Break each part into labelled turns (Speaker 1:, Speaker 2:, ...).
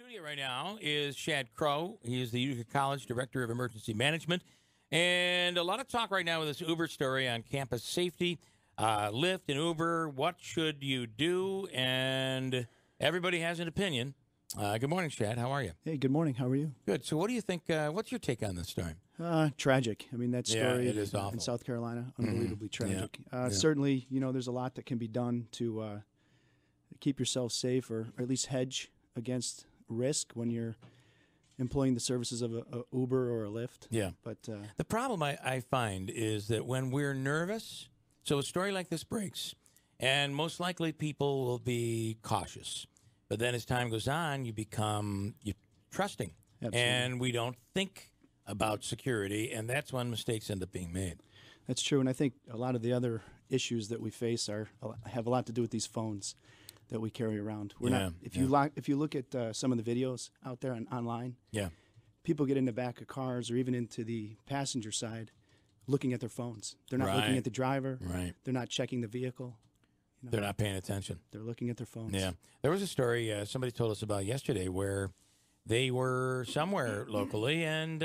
Speaker 1: studio right now is Shad Crowe. He is the Utica College Director of Emergency Management. And a lot of talk right now with this Uber story on campus safety, Lyft and Uber. What should you do? And everybody has an opinion. Good morning, Shad. How are you?
Speaker 2: Hey, good morning. How are you?
Speaker 1: Good. So what do you think, what's your take on this story?
Speaker 2: Tragic. I mean, that story
Speaker 1: it is awful.
Speaker 2: in South Carolina, unbelievably tragic.
Speaker 1: Yeah.
Speaker 2: Certainly, there's a lot that can be done to keep yourself safe or at least hedge against risk when you're employing the services of a Uber or a Lyft.
Speaker 1: Yeah.
Speaker 2: But
Speaker 1: the problem I find is that when we're nervous, so a story like this breaks, and most likely people will be cautious. But then as time goes on, you become trusting.
Speaker 2: Absolutely.
Speaker 1: And we don't think about security, and that's when mistakes end up being made.
Speaker 2: That's true, and I think a lot of the other issues that we face have a lot to do with these phones that we carry around. We're not. If you look at some of the videos out there online, people get in the back of cars or even into the passenger side, looking at their phones. They're not looking at the driver.
Speaker 1: Right.
Speaker 2: They're not checking the vehicle.
Speaker 1: They're not paying attention.
Speaker 2: They're looking at their phones.
Speaker 1: Yeah. There was a story somebody told us about yesterday where they were somewhere locally and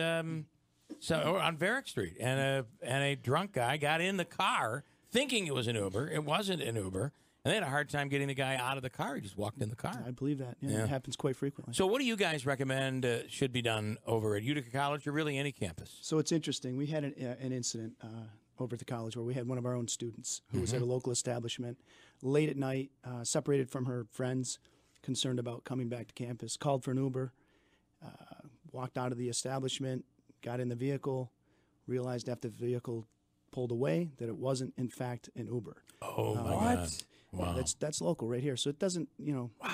Speaker 1: so on WIBX Street, and a drunk guy got in the car thinking it was an Uber. It wasn't an Uber. And they had a hard time getting the guy out of the car. He just walked in the car.
Speaker 2: I believe that. Yeah. It happens quite frequently.
Speaker 1: So what do you guys recommend should be done over at Utica College or really any campus?
Speaker 2: So it's interesting. We had an incident over at the college where we had one of our own students who was at a local establishment late at night, separated from her friends, concerned about coming back to campus, called for an Uber, walked out of the establishment, got in the vehicle, realized after the vehicle pulled away that it wasn't, in fact, an Uber.
Speaker 1: Oh, my God.
Speaker 2: Wow. That's local right here. So it doesn't,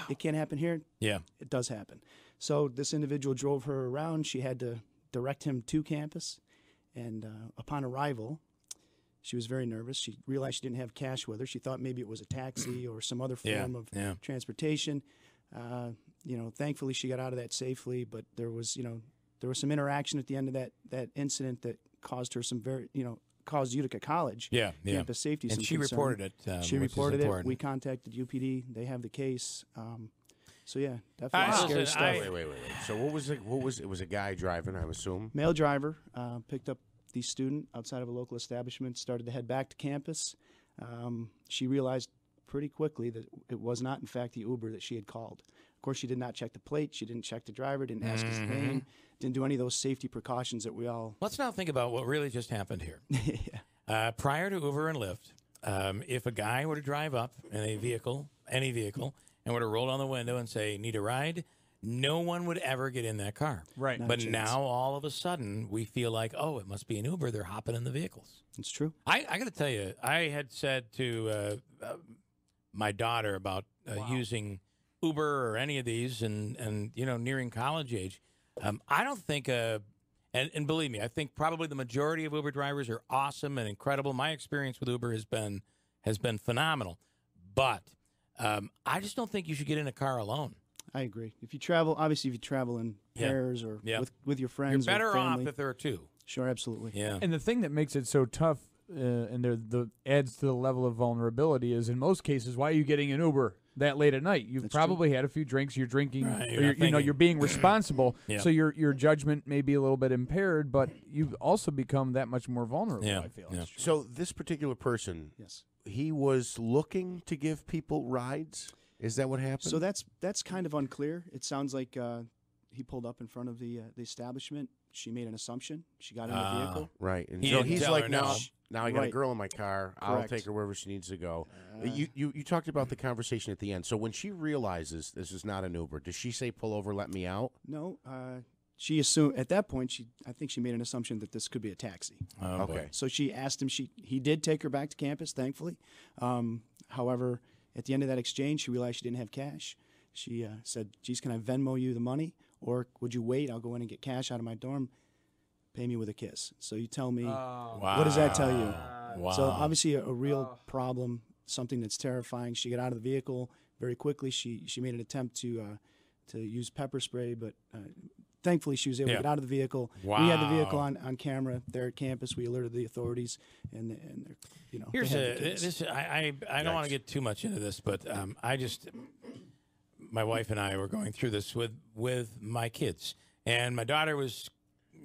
Speaker 2: it can't happen here.
Speaker 1: Yeah.
Speaker 2: It does happen. So this individual drove her around. She had to direct him to campus. And upon arrival, she was very nervous. She realized she didn't have cash with her. She thought maybe it was a taxi or some other form of transportation. Thankfully she got out of that safely, but there was some interaction at the end of that incident that caused her some caused Utica College campus safety.
Speaker 1: And she
Speaker 2: concern.
Speaker 1: reported it.
Speaker 2: She reported it. We contacted UPD. They have the case. So yeah, definitely scary stuff.
Speaker 3: Wait. So what was it? Was a guy driving, I assume.
Speaker 2: Male driver picked up the student outside of a local establishment. Started to head back to campus. She realized pretty quickly that it was not, in fact, the Uber that she had called. Of course, she did not check the plate. She didn't check the driver. Didn't ask his name. Didn't do any of those safety precautions that we all.
Speaker 1: Let's now think about what really just happened here. Prior to Uber and Lyft, if a guy were to drive up in a vehicle, any vehicle, and were to roll down the window and say, "Need a ride," no one would ever get in that car.
Speaker 4: Right.
Speaker 1: But now, all of a sudden, we feel like, oh, it must be an Uber. They're hopping in the vehicles.
Speaker 2: It's true.
Speaker 1: I got to tell you, I had said to my daughter about using Uber or any of these and nearing college age. I don't think, and believe me, I think probably the majority of Uber drivers are awesome and incredible. My experience with Uber has been phenomenal. But I just don't think you should get in a car alone.
Speaker 2: I agree. If you travel in pairs or with your friends,
Speaker 1: you're better
Speaker 2: or family,
Speaker 1: off if there are two.
Speaker 2: Sure, absolutely.
Speaker 1: Yeah.
Speaker 4: And the thing that makes it so tough and the adds to the level of vulnerability is in most cases, why are you getting an Uber that late at night? You've probably had a few drinks. You're drinking.
Speaker 1: Right,
Speaker 4: you're being responsible. So your judgment may be a little bit impaired, but you also become that much more vulnerable. I feel.
Speaker 1: Yeah.
Speaker 3: So this particular person, he was looking to give people rides. Is that what happened?
Speaker 2: So that's kind of unclear. It sounds like he pulled up in front of the establishment. She made an assumption. She got in the vehicle.
Speaker 3: Right. And
Speaker 1: He
Speaker 3: so
Speaker 1: didn't
Speaker 3: he's
Speaker 1: tell
Speaker 3: like,
Speaker 1: her
Speaker 3: now I got a
Speaker 2: Right.
Speaker 3: girl in my car. I'll take her wherever she needs to go. You talked about the conversation at the end. So when she realizes this is not an Uber, does she say, "Pull over, let me out"?
Speaker 2: No. She assumed at that point. I think she made an assumption that this could be a taxi.
Speaker 3: Okay.
Speaker 2: So she asked him. He did take her back to campus, thankfully. However, at the end of that exchange, she realized she didn't have cash. She said, "Geez, can I Venmo you the money, or would you wait? I'll go in and get cash out of my dorm. Pay me with a kiss." So you tell me, what does that tell you?
Speaker 1: Wow.
Speaker 2: So obviously a real problem, something that's terrifying. She got out of the vehicle very quickly. She made an attempt to use pepper spray, but thankfully she was able to get out of the vehicle.
Speaker 1: Wow.
Speaker 2: We had the vehicle on camera there at campus. We alerted the authorities, and they're,
Speaker 1: Here's
Speaker 2: they had the case.
Speaker 1: I don't want to get too much into this, but my wife and I were going through this with my kids, and my daughter was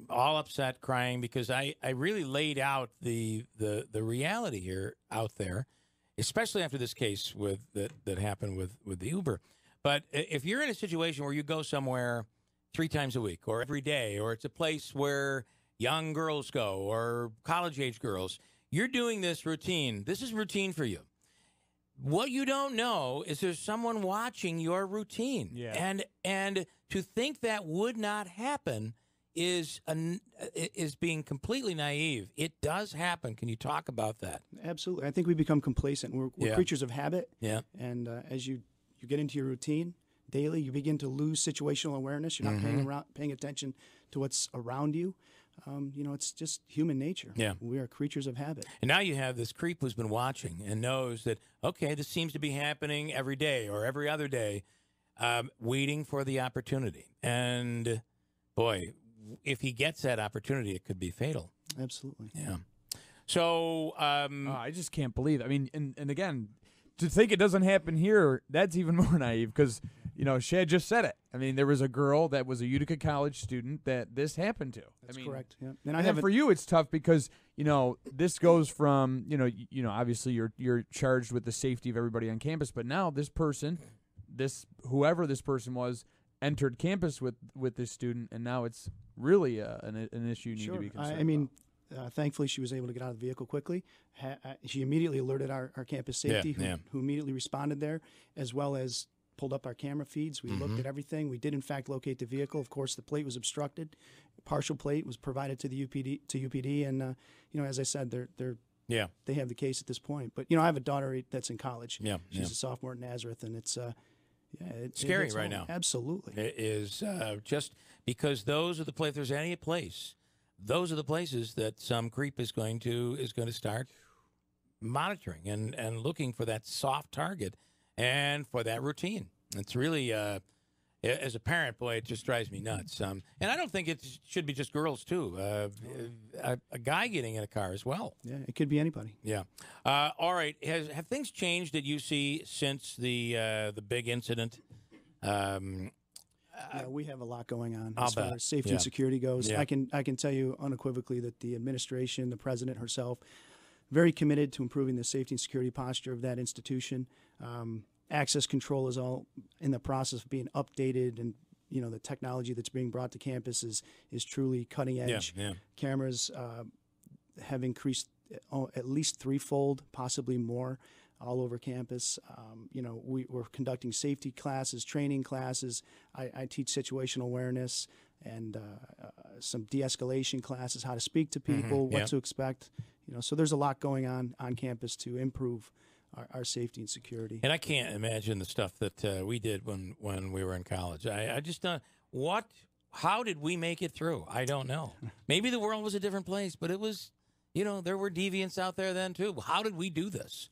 Speaker 1: all upset, crying, because I really laid out the reality here out there, especially after this case that happened with the Uber. But if you're in a situation where you go somewhere 3 times a week or every day, or it's a place where young girls go or college-age girls, you're doing this routine. This is routine for you. What you don't know is there's someone watching your routine.
Speaker 4: Yeah.
Speaker 1: And to think that would not happen is being completely naive. It does happen. Can you talk about that?
Speaker 2: Absolutely. I think we become complacent. We're creatures of habit.
Speaker 1: Yeah.
Speaker 2: And as you get into your routine daily, you begin to lose situational awareness. You're not paying attention to what's around you. It's just human nature.
Speaker 1: Yeah.
Speaker 2: We are creatures of habit.
Speaker 1: And now you have this creep who's been watching and knows that, okay, this seems to be happening every day or every other day, waiting for the opportunity. And, boy, if he gets that opportunity, it could be fatal.
Speaker 2: Absolutely.
Speaker 1: Yeah. So
Speaker 4: I just can't believe it. I mean, and again, to think it doesn't happen here, that's even more naive because, Shad just said it. I mean, there was a girl that was a Utica College student that this happened to.
Speaker 2: That's correct. Yeah.
Speaker 4: And then for you, it's tough because, this goes from, obviously you're charged with the safety of everybody on campus, but now this person, whoever this person was, entered campus with this student, and now it's really an issue you need to be concerned about.
Speaker 2: Thankfully, she was able to get out of the vehicle quickly. She immediately alerted our campus safety, who immediately responded there, as well as pulled up our camera feeds. We looked at everything. We did, in fact, locate the vehicle. Of course, the plate was obstructed. Partial plate was provided to the UPD, and as I said, they have the case at this point. But I have a daughter that's in college.
Speaker 1: Yeah,
Speaker 2: she's a sophomore at Nazareth, and it's
Speaker 1: scary right now.
Speaker 2: Absolutely,
Speaker 1: it is just because those are the places. If there's any place, those are the places that some creep is going to start monitoring and looking for that soft target and for that routine. It's really, as a parent, boy, it just drives me nuts. And I don't think it should be just girls too. A guy getting in a car as well.
Speaker 2: Yeah, it could be anybody.
Speaker 1: Yeah. All right. Have things changed at UC since the big incident?
Speaker 2: We have a lot going on
Speaker 1: I'll
Speaker 2: as far
Speaker 1: bet.
Speaker 2: as safety and security goes.
Speaker 1: Yeah.
Speaker 2: I can tell you unequivocally that the administration, the president herself, very committed to improving the safety and security posture of that institution. Access control is all in the process of being updated, and the technology that's being brought to campus is truly cutting edge.
Speaker 1: Yeah.
Speaker 2: Cameras have increased at least threefold, possibly more, all over campus. We're conducting safety classes, training classes. I teach situational awareness and some de-escalation classes, how to speak to people, what to expect. So there's a lot going on campus to improve our safety and security.
Speaker 1: And I can't imagine the stuff that we did when we were in college. I just don't. How did we make it through? I don't know. Maybe the world was a different place, but it was, there were deviants out there then too. How did we do this?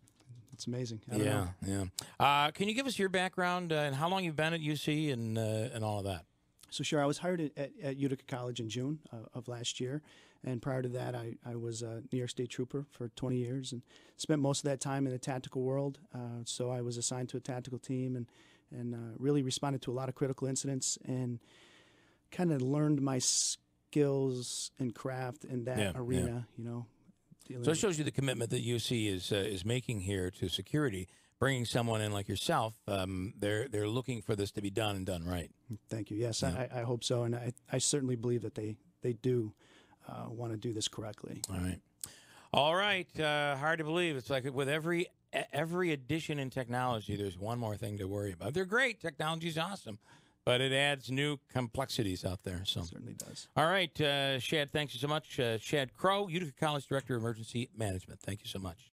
Speaker 2: It's amazing. I don't know.
Speaker 1: Yeah. Can you give us your background and how long you've been at UC and all of that?
Speaker 2: So sure, I was hired at Utica College in June of last year, and prior to that, I was a New York State Trooper for 20 years and spent most of that time in the tactical world. So I was assigned to a tactical team and really responded to a lot of critical incidents and kind of learned my skills and craft in that arena.
Speaker 1: So it shows you the commitment that UC is making here to security. Bringing someone in like yourself, they're looking for this to be done and done right.
Speaker 2: Thank you. Yes, I hope so, and I certainly believe that they do want to do this correctly.
Speaker 1: All right. Hard to believe. It's like with every addition in technology, there's one more thing to worry about. They're great. Technology's awesome, but it adds new complexities out there. So
Speaker 2: it certainly does.
Speaker 1: All right, Shad. Thanks so much, Shad Crowe, Utica College Director of Emergency Management. Thank you so much.